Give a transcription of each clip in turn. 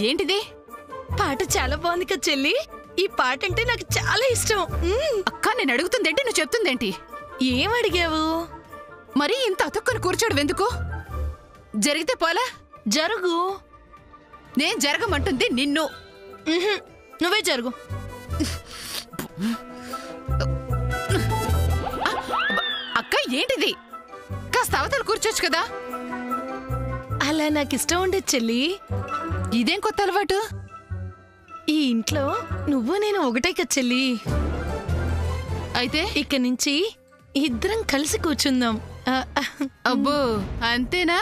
ఏంటిది? పాట చాలా బాగుంది కదా చెల్లి. ఈ పాట అంటే నాకు చాలా ఇష్టం. అక్క, నేను అడుగుతుందేంటి, నువ్వు చెప్తుందేంటి? ఏం అడిగావు? మరి ఇంత అతుక్కుని కూర్చోడు ఎందుకు? జరిగితే పోలా? జరుగు. నేను జరగమంటుంది నిన్ను. నువ్వే జరుగు. అక్క, ఏంటిది? కాస్త అవతల కూర్చోచ్చు కదా. అలా నాకు ఇష్టం ఉండేది చెల్లి. ఇదేం కొత్త అలవాటు? ఈ ఇంట్లో నువ్వు నేను ఒకటే కదా చెల్లి. అయితే ఇక నుంచి ఇద్దరం కలిసి కూర్చుందాం. అబ్బో, అంతేనా?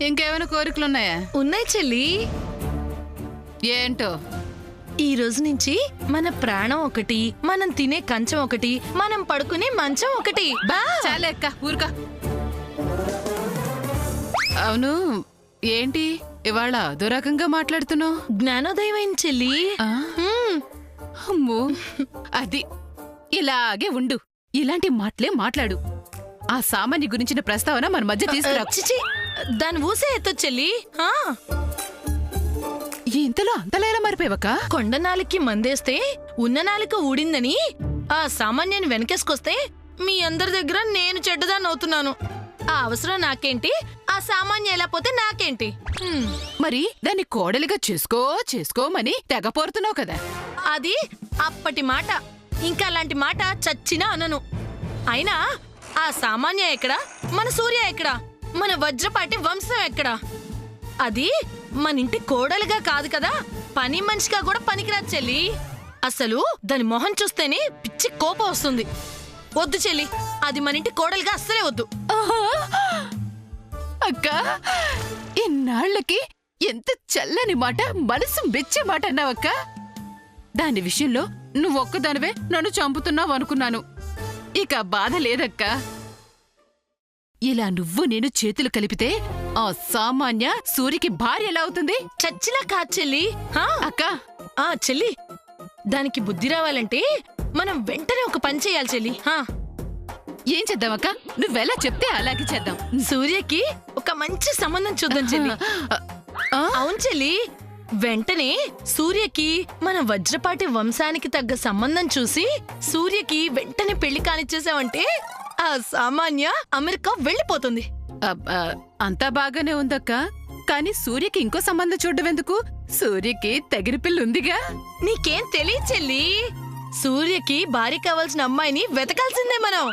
ఇంకేమైనా కోరికలున్నాయా? ఉన్నాయి చెల్లి. ఏంటో? ఈ రోజు నుంచి మన ప్రాణం ఒకటి, మనం తినే కంచం ఒకటి, మనం పడుకునే మంచం ఒకటి. చాలే అక్క, ఊరుకా. అవును, ఏంటి ఇవాళ దురకంగా మాట్లాడుతున్నావు? జ్ఞానోదయం అయింది చెల్లి. అమ్మో, అది ఇలాగే ఉండు. ఇలాంటి మాటలే మాట్లాడు. ఆ సామాన్య గురించిన ప్రస్తావన మన మధ్య తీసుకురా. దాని ఊసే ఎత్తో చెల్లి. ఇంతలో అంతలా ఎలా మారిపోయావక్క? కొండ నాలికి మందేస్తే ఉన్న నాలిక ఊడిందని ఆ సామాన్యాన్ని వెనకేసుకొస్తే మీ అందరి దగ్గర నేను చెడ్డదాన్ని అవుతున్నాను. ఆ అవసరం నాకేంటి? ఆ సామాన్య ఎలా పోతే నాకేంటి? మరి దాన్ని కోడలిగా చేసుకోమని తెగ పోరుతున్నావు కదా. అది అప్పటి మాట. ఇంకా అలాంటి మాట చచ్చినా అనను. అయినా ఆ సామాన్య ఎక్కడా? మన సూర్య ఎక్కడా? మన వజ్రపాటి వంశం ఎక్కడా? అది మన ఇంటి కోడలుగా కాదు కదా, పని మనిషిగా కూడా పనికిరాదు చెల్లి. అసలు దాని మొహం చూస్తేనే పిచ్చి కోపం వస్తుంది. వద్దు చెల్లి, అది మన ఇంటి కోడలుగా అస్సలే వద్దు. అక్క, ఇన్నాళ్లకి ఎంత చల్లని మాట, మనసు మెచ్చే మాట అన్నావక్క. దాని విషయంలో నువ్వొక్కదానివే నన్ను చంపుతున్నావు అనుకున్నాను. ఇక బాధ లేదక్క. ఇలా నువ్వు నేను చేతులు కలిపితే ఆ సామాన్య సూరికి భార్య ఎలా అవుతుంది? చచ్చిలా కాదు చెల్లి. అక్క, చెల్లి, దానికి బుద్ధి రావాలంటే మనం వెంటనే ఒక పని చేయాలి చెల్లి. ఏం చేద్దామక్క? నువ్వెలా చెప్తే అలాగే చేద్దాం. సూర్యకి ఒక మంచి సంబంధం చూద్దాం చెల్లి. అవును చెల్లి, వెంటనే సూర్యకి మన వజ్రపాటి వంశానికి తగ్గ సంబంధం చూసి సూర్యకి వెంటనే పెళ్లి కానిచ్చేసావంటే ఆ సామాన్య అమెరికా వెళ్ళిపోతుంది. అంతా బాగానే ఉందక్క, కానీ సూర్యకి ఇంకో సంబంధం చూడడం ఎందుకు? సూర్యకి తగిన పిల్లుందిగా. నీకేం తెలియదు చెల్లి. సూర్యకి భార్య కావాల్సిన అమ్మాయిని వెతకాల్సిందే మనం.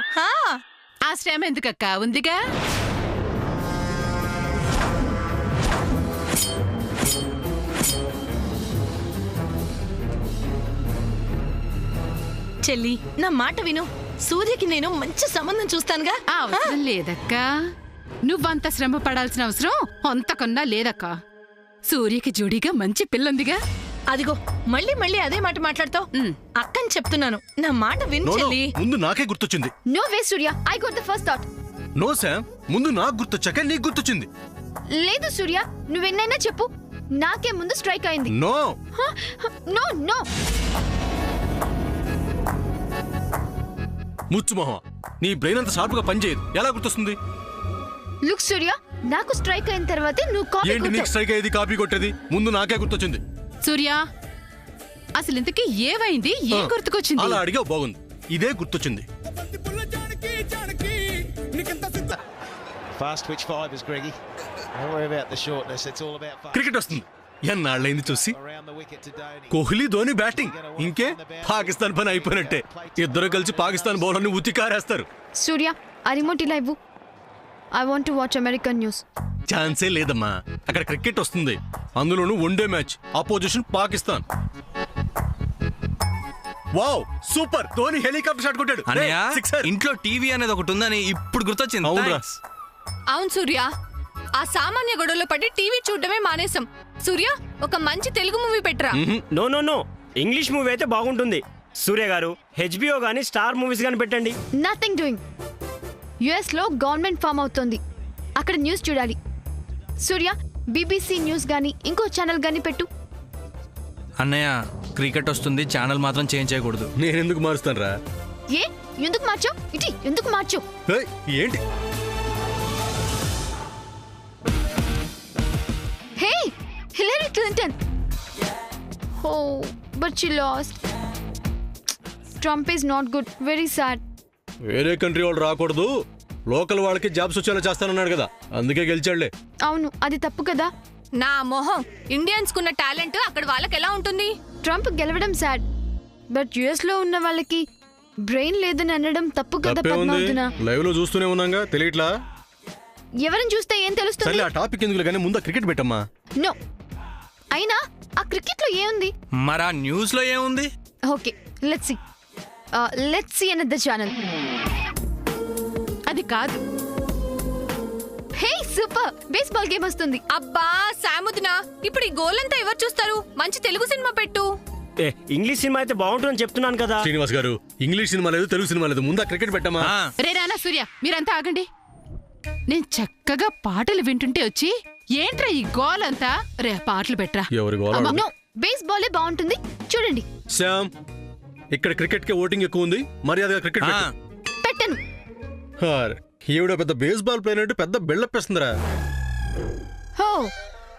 ఆ శ్రమ ఎందుకక్క, ఉందిగా. చెల్లి, నా మాట విను. సూర్యకి నేను మంచి సంబంధం చూస్తానుగా. అవసరం లేదక్క, నువ్వంత శ్రమ పడాల్సిన అవసరం అంతకన్నా లేదక్క. సూర్యకి జోడీగా మంచి పిల్లుందిగా. అదిగో, మళ్ళీ మళ్ళీ అదే మాట మాట్లాడతావు. అక్కని చెప్తున్నాను, నా మాట విను చెల్లి. ముందు నాకే గుర్తొచ్చింది. No way Surya, I got the first thought. No Shyam, ముందు నాకు గుర్తొచ్చాక నీకు గుర్తొచ్చింది. లేదు సూర్య, నువ్వెన్నైనా చెప్పు, నాకే ముందు స్ట్రైక్ అయింది. No no no. ముచ్చుమోహ, నీ బ్రెయిన్ అంత షార్ప్ గా పనిచేయదు. ఎలా గుర్తొస్తుంది? లుక్ సూర్య, నాకు స్ట్రైక్ అయిన తర్వాతే నువ్వు కాపీ ఏంటి నీకు స్ట్రైక్ అయ్యేది, కాపీ కొట్టేది? ముందు నాకే గుర్తొచ్చింది. సూర్య, అసలు ఇంతకీ ఏమైంది? ఏం గుర్తుకొచ్చింది? అలా అడిగా బాగుంది. ఇదే గుర్తొచ్చింది. క్రికెట్ వస్తుంది. ఎన్నాళ్ళైంది చూసి. కోహ్లీ ధోని బ్యాటింగ్, ఇంకే పాకిస్తాన్ పని అయిపోయినట్టే. ఇద్దరు కలిసి పాకిస్తాన్ బౌలర్ని ఉతికారేస్తారు. సూర్య, ఆ రిమోట్ ఇలా ఇవ్వు. I want to watch American news. ఛాన్సే లేదమ్మా, అక్కడ క్రికెట్ వస్తుంది. అందులోనూ one day match, opposition Pakistan. Wow, super! Dhoni helicopter shot కొట్టాడు. ఇంట్లో టీవీ అనేది ఒకటి ఉందని ఇప్పుడు గుర్తొచ్చింది. అవును సూర్య, ఆ సామాన్య గొడవలో పడి టీవీ చూడడమే మానేసం. సూర్య, ఒక మంచి తెలుగు మూవీ పెట్టరా. No no no, English movie అయితే బాగుంటుంది. సూర్య గారు, హెచ్బిఓ గానీ స్టార్ మూవీస్ గానీ పెట్టండి. Nothing doing. యుఎస్ లో గవర్నమెంట్ ఫామ్ అవుతోంది, అక్కడ న్యూస్ చూడాలి. సూర్య, బీబీసీ న్యూస్ గానీ ఇంకో ఛానల్ గానీ పెట్టు. అన్నయ్య, క్రికెట్ వస్తుంది, ఛానల్ మాత్రం చేంజ్ చేయకూడదు. నేనెందుకు మారుస్తాను రా? ఎందుకు మార్చావు? ఇటీ ఎందుకు మార్చావు? ఏంటి? Hey, Hillary Clinton. Oh, but she lost. Trump is not good. Very sad. వేరే కంట్రీ వాళ్ళు రాకూడదు, లోకల్ వాళ్ళకి జాబ్స్ వచ్చేలా చేస్తానన్నాడు కదా, అందుకే గెలిచాడులే. అవును, అది తప్పు కదా. నా మొహం, ఇండియన్స్ కున్న టాలెంట్ అక్కడ వాళ్ళకి ఎలా ఉంటుంది? ట్రంప్ గెలవడం సాడ్, బట్ యుఎస్ లో ఉన్న వాళ్ళకి బ్రెయిన్ లేదని అనడం తప్పు కదా తప్పే ఉంది, పద్మావతిన. లైవ్ లో చూస్తూనే ఉన్నాగా, తెలియట్లా? ఎవరిని చూస్తే ఏం తెలుస్తుంది? సరే ఆ టాపిక్ ఎందుకు కానీ ముందు క్రికెట్ పెట్టమ్మా. నో, అయినా ఆ క్రికెట్ లో ఏముంది? మరా న్యూస్ లో ఏముంది? Okay, let's see another channel. అది కాదు. హే సూపర్, బేస్బాల్ గేమ్ వస్తుంది. అబ్బా సాముదినా, ఇప్పుడు ఈ గోల్ అంతా ఎవరు చూస్తారు? మంచి తెలుగు సినిమా పెట్టు. ఇంగ్లీష్ సినిమా అయితే బాగుంటుందని చెప్తున్నాను కదా. శ్రీనివాస్ గారు, ఇంగ్లీష్ సినిమా లేదు, తెలుగు సినిమా లేదు, ముందు క్రికెట్ పెట్టమ్మా. ఆ, రే రానా సూర్య, మీరంతా ఆగండి. నేను చక్కగా పాటలు వింటుంటే వచ్చి ఏంట్రా ఈ గోల్ అంతా? రే పాటలు పెట్టరా. ఎవరి గోల? నో, బేస్బాలే బాగుంటుంది, చూడండి. శ్యామ్, ఇక్కడ క్రికెట్ కే ఓటింగ్ ఎక్కువ ఉంది, మర్యాదగా క్రికెట్ ఆ, పెట్టను. ఈవిడ పెద్ద బేస్బాల్ ప్లేయర్ అంటే పెద్ద బిల్డప్ ఇస్తుందిరా. హో,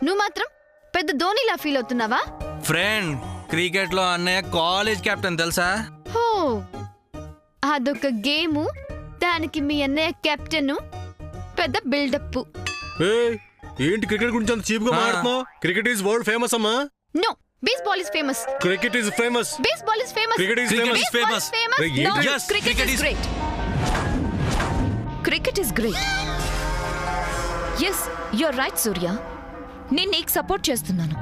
నువ్వు మాత్రం పెద్ద ధోనిలా ఫీల్ అవుతున్నావా? ఫ్రెండ్, క్రికెట్ లో అన్నయ్య కాలేజ్ కెప్టెన్ తెలుసా? హో, అదొక గేము, దానికి మీ అన్నయ్య కెప్టెన్ పెద్ద బిల్డప్. ఏయ్, ఏంటి క్రికెట్ గురించి అంత చీప్ గా మాట్లాడుతున్నావు? క్రికెట్ ఈజ్ వరల్డ్ ఫేమస్ అమ్మా. No, baseball is famous. Cricket is famous. Baseball is famous. Cricket is Cricket famous. is famous. రే, ఏంటి? Yes, Cricket is great. Cricket is great. Yes, you're right, Surya. నేను నీకు support చేస్తున్నాను.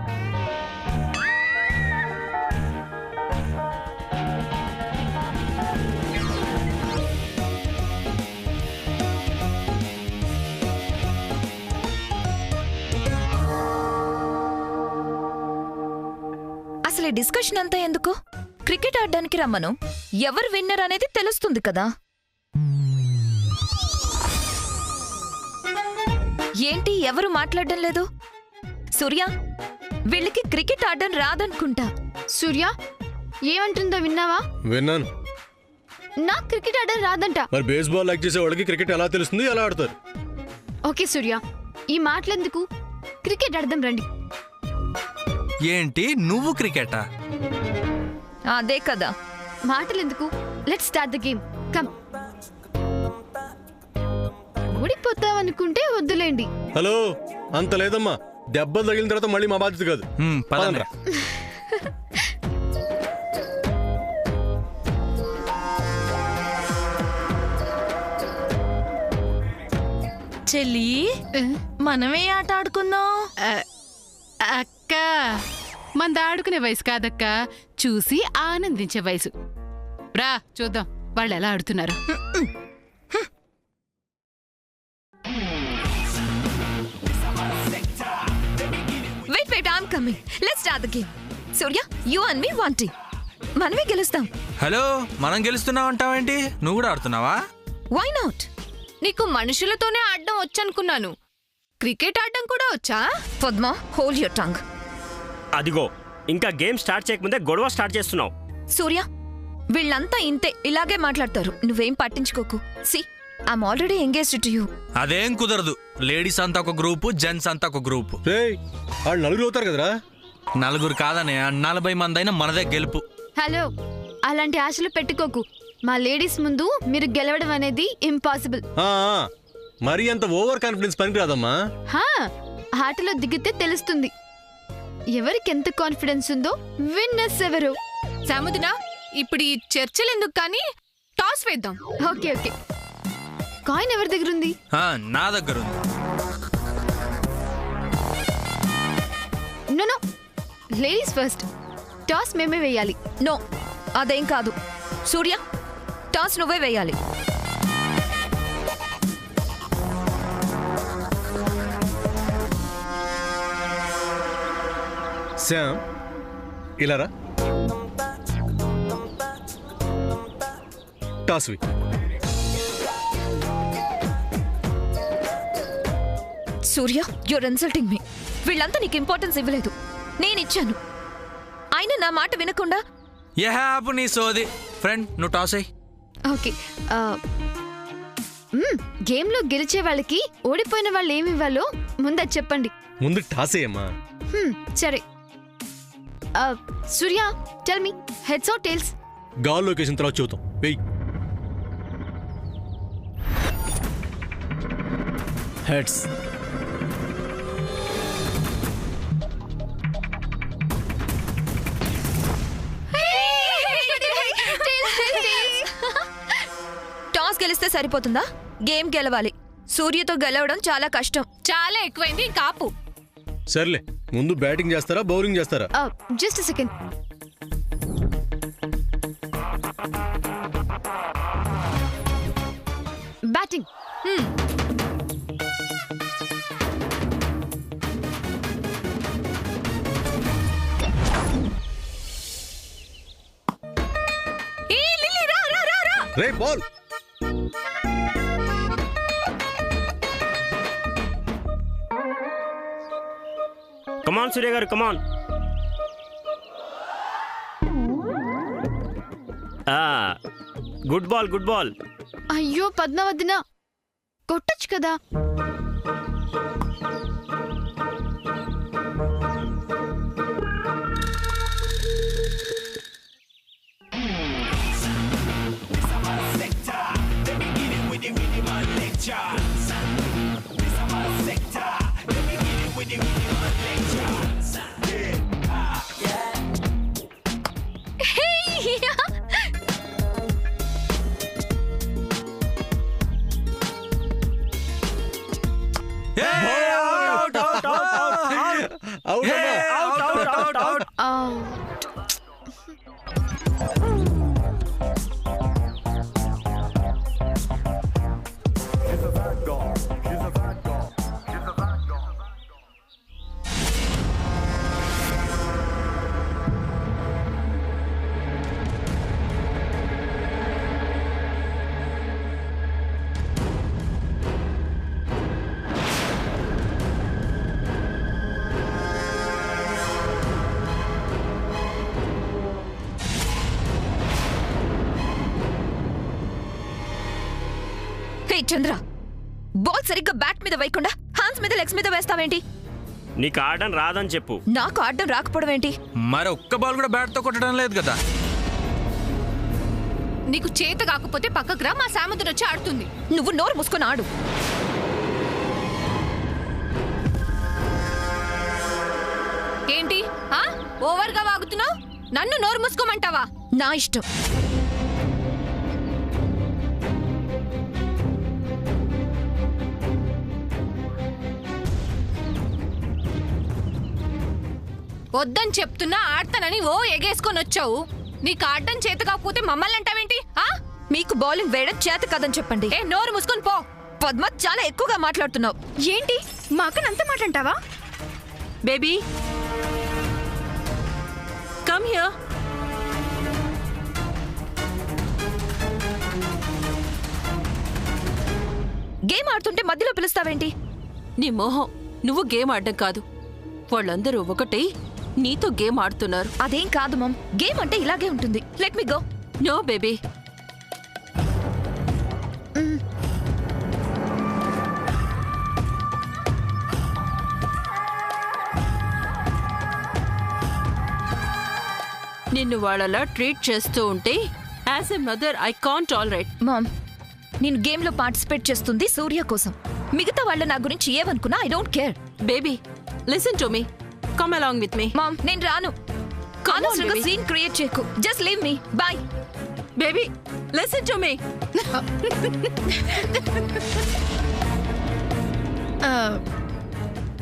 అసలు discussion అంతా ఎందుకు? Cricket ఆడడానికి రమ్మను, ఎవరు విన్నర్ అనేది తెలుస్తుంది కదా. ఏంటి ఎవరు మాట్లాడడం లేదు? సూర్య, వీళ్ళకి క్రికెట్ ఆడడం రాదనుకుంటా. సూర్య ఏమంటుందో విన్నావా? విన్నాను. నాకు క్రికెట్ ఆడడం రాదంట. మరి బేస్బాల్ లైక్ చేసే వాళ్ళకి క్రికెట్ ఎలా తెలుస్తుంది, ఎలా ఆడతారు? ఓకే సూర్య, ఈ మాటలెందుకు, క్రికెట్ ఆడదాం రండి. ఏంటి నువ్వు క్రికెటా? అదే కదా. మాటలెందుకు, let's start the game. Come. ఓడిపోతావనుకుంటే వద్దులేండి. హలో, అంత లేదమ్మా, దెబ్బలు తగిలిన తర్వాత మళ్ళీ మా బాధ్యత కాదు. పదండ్రా. చెల్లి, మనమే ఆట ఆడుకుందాం. అక్క, మంది ఆడుకునే వయసు కాదక్క, చూసి ఆనందించే వయసు. రా చూద్దాం వాళ్ళు ఎలా ఆడుతున్నారు. Wait wait, I'm coming. Let's start the game. Surya, you and me one team. మనమే గెలుస్తాం. హలో, మనం గెలుస్తున్నావు అంటావేంటి? నువ్వు కూడా ఆడుతున్నావా? Why not? నీకు మనుషులతోనే ఆడడం వచ్చనుకున్నాను, క్రికెట్ ఆడడం కూడా వచ్చా? Padma, hold your tongue. అదిగో, ఇంకా గేమ్ స్టార్ట్ చేయకముందే గొడవ స్టార్ట్ చేస్తున్నావు. సూర్య, వీళ్ళంతా ఇంతే, ఇలాగే మాట్లాడతారు. నువ్వేం పట్టించుకోకు. See, I'm already engaged to you. అదేం కుదరదు. లేడీస్ అంతా ఒక గ్రూపు, జెంట్స్ అంతా ఒక గ్రూపు. రేయ్, వాళ్ళు నలుగురు అవుతారు కదరా. నలుగురు కాదనే, 40 మంది అయినా మనదే గెలుపు. హలో, అలాంటి ఆశలు పెట్టుకోకు. మా లేడీస్ ముందు మీరు గెలవడం అనేది ఇంపాసిబుల్. మరి అంత ఓవర్ కాన్ఫిడెన్స్ పనికిరాదమ్మా. హా, ఆటలో దిగితే తెలుస్తుంది ఎవరికి ఎంత కాన్ఫిడెన్స్ ఉందో. విన్నర్స్ ఎవరు? సాముదినా, ఇప్పుడు ఈ చర్చలు ఎందుకు కానీ టాస్ వేద్దాం. Okay okay. కాయిన్ ఎవరి దగ్గర ఉంది? నా దగ్గర ఉంది. No no, ladies first. Toss మేమే వేయాలి. నో, అదేం కాదు. సూర్య, టాస్ నువ్వే వేయాలి. శ్యామ్, ఇలా రా. టాస్ వి. Surya, you're insulting me. వీళ్ళంతా నీకు ఇంపార్టెన్స్ ఇవ్వలేదు, నేనిచ్చాను. అయినా నా మాట వినకుండా. ఏ హ్యాప్ నీ సోది. ఫ్రెండ్, నువ్వు టాస్ అయ్యి. ఓకే. గేమ్లో గెలిచే వాళ్ళకి ఓడిపోయిన వాళ్ళు ఏమి ఇవ్వాలో ముందు చెప్పండి. ముందు టాస్ అయ్యమ్మా. సరే. Surya tell me heads or tails? గాల్ లొకేషన్ తర్వాత చూద్దాం. వెయ్యి. హెడ్స్. టాస్ గెలిస్తే సరిపోతుందా? గేమ్ గెలవాలి. సూర్యతో గెలవడం చాలా కష్టం. చాలా ఎక్కువైంది, ఇంకా ఆపు. సర్లే, ముందు బ్యాటింగ్ చేస్తారా బౌలింగ్ చేస్తారా? Just second. బ్యాటింగ్. రే ball. Come on Surya garu, come on. Good ball, good ball. అయ్యో పద్మావతిన, కొట్టొచ్చు కదా. చంద్ర, బాల్ సరిగ్గా బ్యాట్ మీద వేయకుండా హ్యాండ్స్ మీద లెగ్స్ మీద వేస్తావేంటి? నీకు ఆడడం రాదని చెప్పు. నాకు ఆడడం రాకపోవడం ఏంటి? మరి ఒక్క బాల్ కూడా బ్యాట్ తో కొట్టడం లేదు కదా. నీకు చేత కాకపోతే పక్కకు రా, మా సామంతుడు వచ్చి ఆడుతుంది. నువ్వు నోరు మూసుకొని ఆడు. ఏంటి ఓవర్గా వాగుతున్నావు? నన్ను నోరు మూసుకోమంటావా? నా ఇష్టం. వద్దని చెప్తున్నా, ఆడతానని ఓ ఎగేసుకొని వచ్చావు. నీకు ఆడటం చేత కాకపోతే మమ్మల్ని అంటావేంటి? మీకు బౌలింగ్ వేయడం చేత కాదని చెప్పండి. నోరు మూసుకొని పో. పద్మ, చాలా ఎక్కువగా మాట్లాడుతున్నావు. ఏంటి మా అక్కని అంత మాట అంటావా? Baby come here. గేమ్ ఆడుతుంటే మధ్యలో పిలుస్తావేంటి? నీ మోహం, నువ్వు గేమ్ ఆడడం కాదు, వాళ్ళందరూ ఒకటై నీతో గేమ్ ఆడుతున్నారు. అదేం కాదు మమ్, గేమ్ అంటే ఇలాగే ఉంటుంది. Let me go. No baby. నిన్ను వాళ్ళలా ట్రీట్ చేస్తూ ఉంటే as a mother I can't tolerate. Mom, నేను గేమ్ లో పార్టిసిపేట్ చేస్తుంది సూర్య కోసం. మిగతా వాళ్ళ నా గురించి ఏమనుకున్నా I don't care. Baby listen to me, come along with me. Mom, నేను రాను. అనవసరంగా సీన్ క్రియేట్ చేయకు. Just leave me. Bye. Baby listen to me.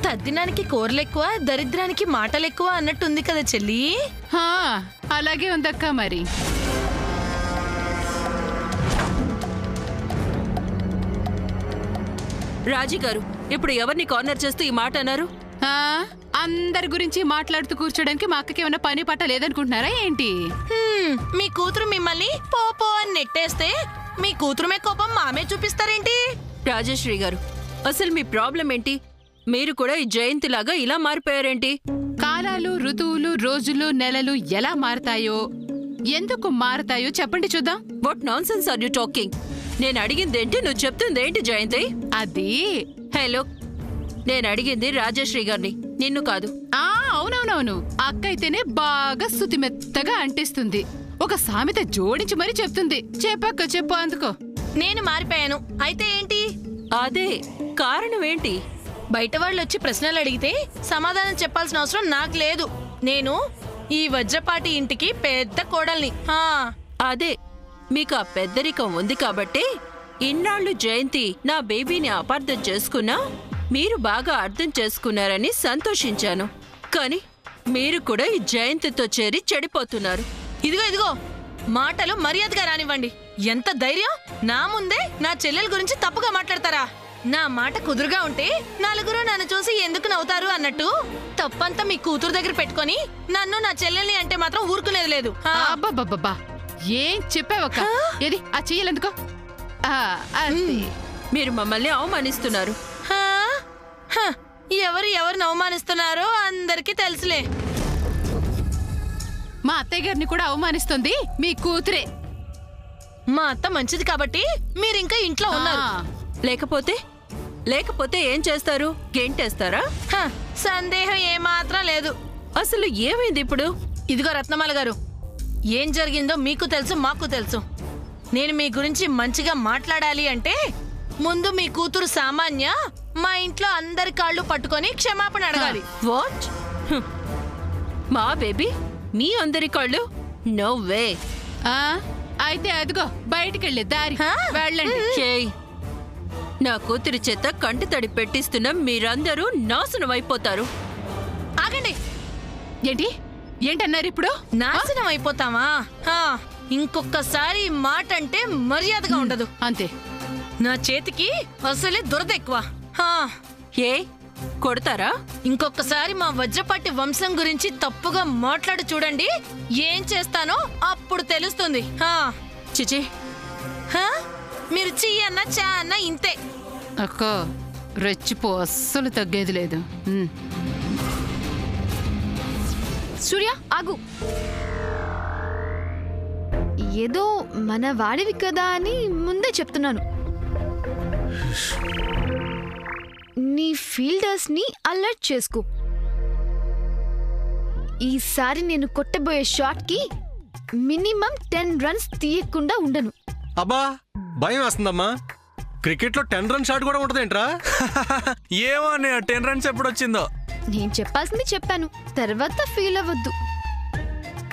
తద్దినానికి కూరలెక్కువ, దరిద్రానికి మాటలెక్కువ అన్నట్టుంది కదా చెల్లి. అలాగే ఉందక్క. మరి రాజీ గారు ఇప్పుడు ఎవరిని కార్నర్ చేస్తూ ఈ మాట అన్నారు? అందరి గురించి మాట్లాడుతూ కూర్చోడానికి మా అక్కకి ఏమైనా పని పట్ట లేదనుకుంటున్నారా ఏంటి? మీ కూతురు మిమ్మల్ని పోపో అని నెట్టేస్తే మీ కూతురు మీద కోపం మామే చూపిస్తారేంటి? రాజేశ్వరి గారు, అసలు మీ ప్రాబ్లం ఏంటి? మీరు కూడా ఈ జయంతి లాగా ఇలా మారిపోయారేంటి? కాలాలు, ఋతువులు, రోజులు, నెలలు ఎలా మారతాయో, ఎందుకు మారతాయో చెప్పండి చూద్దాం. What nonsense are you talking? నేను అడిగిందేంటి, నువ్వు చెప్తుందేంటి జయంతి? అది హలో, నేను అడిగింది రాజేశ్వరి గారిని, నిన్ను కాదు. అవునవునవును, అక్క అయితేనే బాగా శుతిమెత్తగా అంటిస్తుంది. ఒక సామెత జోడించి మరీ చెప్తుంది. చెప్పక్క, చెప్పు అందుకో. నేను మారిపోయాను. అయితే ఏంటి? అదే కారణం ఏంటి? బయట వాళ్ళు వచ్చి ప్రశ్నలు అడిగితే సమాధానం చెప్పాల్సిన అవసరం నాకు లేదు. నేను ఈ వజ్రపాటి ఇంటికి పెద్ద కోడల్ని. అదే మీకు ఆ పెద్దరికం ఉంది కాబట్టే ఇన్నాళ్ళు జయంతి నా బేబీని అపార్థం చేసుకున్నా మీరు బాగా అర్థం చేసుకున్నారని సంతోషించాను. కానీ మీరు కూడా ఈ జయంతితో చేరి చెడిపోతున్నారు. ఇదిగో మాటలు మర్యాదగా రానివ్వండి. ఎంత ధైర్యం! నా ముందే నా చెల్లెల గురించి తప్పుగా మాట్లాడతారా? నా మాట కుదురుగా ఉంటే నలుగురు నన్ను చూసి ఎందుకు నవ్వుతారు అన్నట్టు తప్పంతా మీ కూతురు దగ్గర పెట్టుకొని నన్ను నా చెల్లెల్ని అంటే మాత్రం ఊరుకునేది లేదు. అబ్బబ్బబ్బా, ఏం చెప్పావక్క? ఏది ఆ చెయ్యలేందుకో? మీరు మమ్మల్ని అవమానిస్తున్నారు. ఎవరిని అవమానిస్తున్నారో అందరికీ తెలుసులే. మా అత్తయ్య గారిని కూడా అవమానిస్తుంది మీ కూతురే. మా అత్త మంచిది కాబట్టి మీరింకా ఇంట్లో ఉన్నారు. లేకపోతే ఏం చేస్తారు? గెంటేస్తారా? సందేహం ఏమాత్రం లేదు. అసలు ఏమైంది ఇప్పుడు? ఇదిగో రత్నమాల గారు, ఏం జరిగిందో మీకు తెలుసు, మాకు తెలుసు. నేను మీ గురించి మంచిగా మాట్లాడాలి అంటే ముందు మీ కూతురు సామాన్య మా ఇంట్లో అందరి కాళ్ళు పట్టుకొని క్షమాపణ అడగాలి. వాట్? మా బేబీ మీ అందరి కాళ్ళు? No way. అయితే అదిగో బయటికెళ్ళే దారి వెళ్ళండి. నా కూతురి చేత కంటి తడి పెట్టిస్తున్న మీరందరూ నాశనం అయిపోతారు. ఆగండి. ఏంటన్నారు ఇప్పుడు? నాశనం అయిపోతామా? ఇంకొకసారి మాట అంటే మర్యాదగా ఉండదు. అంతే. నా చేతికి అసలే దురద ఎక్కువ. ఏ కొడతారా? ఇంకొకసారి మా వజ్రపాటి వంశం గురించి తప్పుగా మాట్లాడు చూడండి, ఏం చేస్తానో అప్పుడు తెలుస్తుంది. చిచి, మీరు చీ అన్న చా అన్న ఇంతే. అక్క రెచ్చిపో, అస్సలు తగ్గేది లేదు. సూర్య ఆగు. ఏదో మన వాడివి కదా అని ముందే చెప్తున్నాను. నీ ఫీల్డర్స్ ని అలర్ట్ చేసుకో. ఈసారి నేను కొట్టబోయే షాట్ కి మినిమం 10 రన్స్ తీయకుండా ఉండను. అబ్బా భయం వేస్తుందమ్మా. క్రికెట్ లో 10 రన్ షాట్ కూడా ఉంటదేంట్రా? ఏమో 10 రన్స్ ఎప్పుడు వచ్చిందో. నేను చెప్పాల్సింది చెప్పాను, తర్వాత ఫీల్ అవ్వద్దు.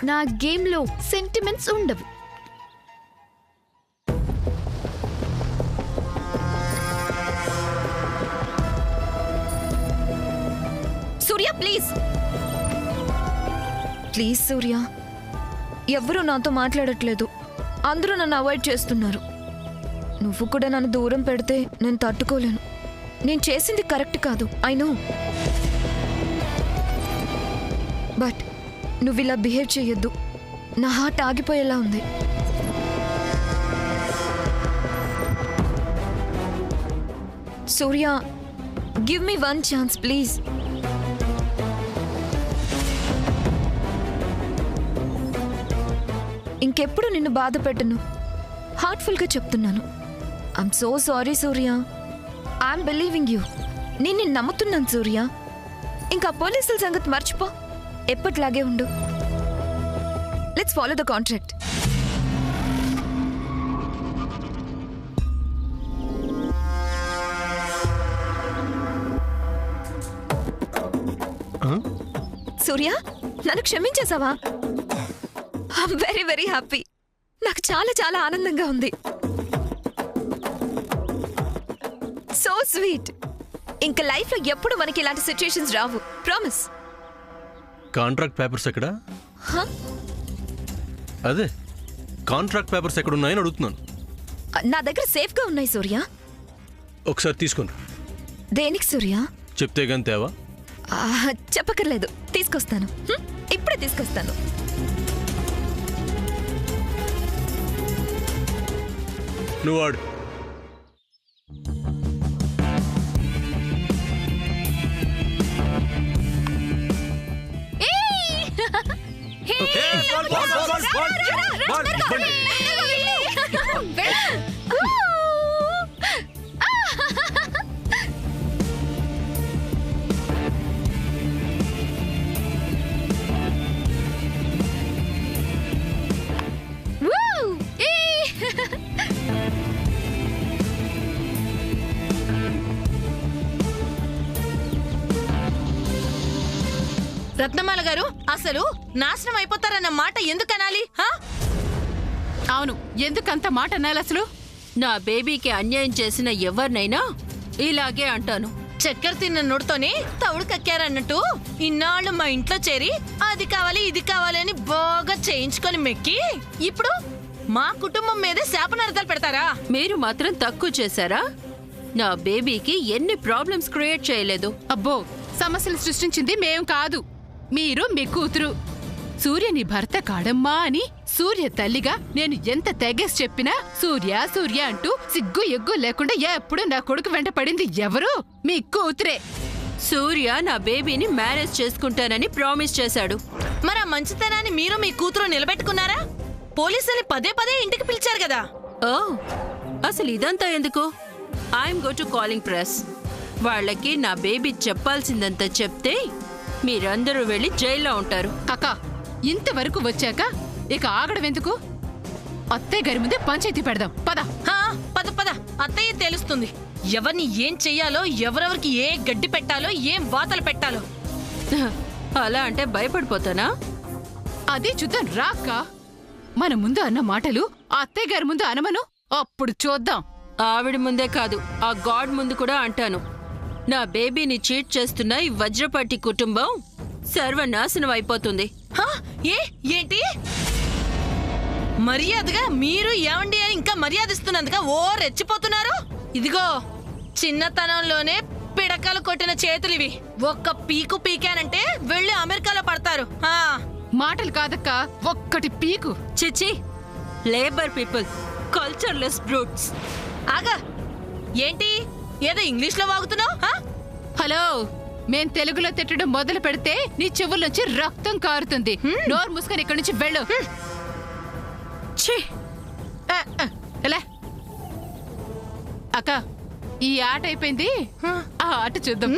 నా గేమ్ లో సెంటిమెంట్స్ ఉండవు. సూర్య ప్లీజ్ సూర్య, ఎవరూ నాతో మాట్లాడట్లేదు. అందరూ నన్ను అవాయిడ్ చేస్తున్నారు. నువ్వు కూడా నన్ను దూరం పెడితే నేను తట్టుకోలేను. నేను చేసింది కరెక్ట్ కాదు, ఐ నో. బట్ నువ్వు ఇలా బిహేవ్ చేయొద్దు. నా హార్ట్ ఆగిపోయేలా ఉంది. సూర్య, గివ్ మీ 1 ఛాన్స్ ప్లీజ్. ఇంకెప్పుడు నిన్ను బాధ పెట్టను. హార్ట్ఫుల్గా చెప్తున్నాను. I'm so sorry Surya. I'm believing you. నేను నిన్ను నమ్ముతున్నాను సూర్య. ఇంకా పోలీసుల సంగతి మర్చిపో. ఎప్పట్లాగే ఉండు. Let's follow the contract. Surya, నన్ను క్షమించేసావా? I'm very very happy. నాకు చాలా చాలా ఆనందంగా ఉంది. So sweet. ఇంకా లైఫ్ లో ఎప్పుడు మనకి ఇలాంటి సిచ్యుయేషన్స్ రావు. ప్రామిస్. కాంట్రాక్ట్ పేపర్స్ ఎక్కడ? అదే కాంట్రాక్ట్ పేపర్స్ ఎక్కడ ఉన్నాయని అడుగుతున్నాను. నా దగ్గర సేఫ్ గా ఉన్నాయి సూర్య. ఒకసారి తీసుకుని. దేనికి సూర్య? చెప్తే గాని తేవా? చెప్పకర్లేదు, తీసుకొస్తాను. ఇప్పుడే తీసుకొస్తాను. నువ్వు వాడు. రత్నమాల గారు అసలు నాశనం అయిపోతారన్న మాట ఎందుకు అనాలి? అవును, ఎందుకంత మాట అనాలి అసలు? నా బేబీకి అన్యాయం చేసిన ఎవరినైనా ఇలాగే అంటాను. చక్కెర తిన్న నోటితోనే తవుడు కక్కారన్నట్టు ఇన్నాళ్ళు మా ఇంట్లో చేరి అది కావాలి ఇది కావాలి అని బాగా చేయించుకొని మెక్కి ఇప్పుడు మా కుటుంబం మీదే శాపనార్థాలు పెడతారా? మీరు మాత్రం తక్కువ చేశారా? నా బేబీకి ఎన్ని ప్రాబ్లమ్స్ క్రియేట్ చేయలేదు. అబ్బో, సమస్యలు సృష్టించింది మేం కాదు, మీరు మీ కూతురు. సూర్య నీ భర్త కాడమ్మా అని సూర్య తల్లిగా నేను ఎంత తెగేసి చెప్పినా సూర్య సూర్య అంటూ సిగ్గు ఎగ్గు లేకుండా ఎప్పుడు నా కొడుకు వెంట పడింది ఎవరు? మీ కూతురే. సూర్య నా బేబీని మేనేజ్ చేసుకుంటానని ప్రామిస్ చేశాడు. మరి ఆ మంచితనాన్ని మీరు మీ కూతురు నిలబెట్టుకున్నారా? పోలీసుల్ని పదే పదే ఇంటికి పిలిచారు కదా. ఓ, అసలు ఇదంతా ఎందుకు? I'm go to calling press. వాళ్ళకి నా బేబీ చెప్పాల్సిందంతా చెప్తే మీరందరూ వెళ్ళి జైల్లో ఉంటారు. అక్క, ఇంతవరకు వచ్చాక ఇక ఆగడం ఎందుకు? అత్తయ్య గారి ముందే పంచాయతీ పెడదాం. పద. పద పద, అత్తయ్య తెలుస్తుంది ఎవరిని ఏం చెయ్యాలో, ఎవరెవరికి ఏ గడ్డి పెట్టాలో, ఏం వాతలు పెట్టాలో. అలా అంటే భయపడిపోతానా? అదే చూద్దాం రాక్క. మన ముందు అన్న మాటలు ఆ అత్తయ్య గారి ముందు అనమను, అప్పుడు చూద్దాం. ఆవిడ ముందే కాదు, ఆ గాడ్ ముందు కూడా అంటాను. నా బేబీని చీట్ చేస్తున్న ఈ వజ్రపాటి కుటుంబం సర్వనాశనం అయిపోతుంది. ఏంటి మర్యాదగా మీరు ఏమండి అని ఇంకా మర్యాద ఇస్తున్నందుక ఓ రెచ్చిపోతున్నారు? ఇదిగో, చిన్నతనంలోనే పిడకలు కొట్టిన చేతులు ఇవి. ఒక్క పీకు పీకానంటే వెళ్ళి అమెరికాలో పడతారు. మాటలు కాదక్క, ఒక్కటి పీకు. చిచి, లేబర్ పీపుల్, కల్చర్లెస్ బ్రూట్స్. ఆగా, ఏంటి ఏదో ఇంగ్లీష్ లో వాగుతున్నావు? హలో, మేం తెలుగులో తిట్టడం మొదలు పెడితే నీ చెవుల్లోంచి రక్తం కారుతుంది. నోరు మూసుకొని ఇక్కడి నుంచి వెళ్ళు. ఎలా అక్క, ఈ ఆట అయిపోయింది, ఆ ఆట చూద్దాం.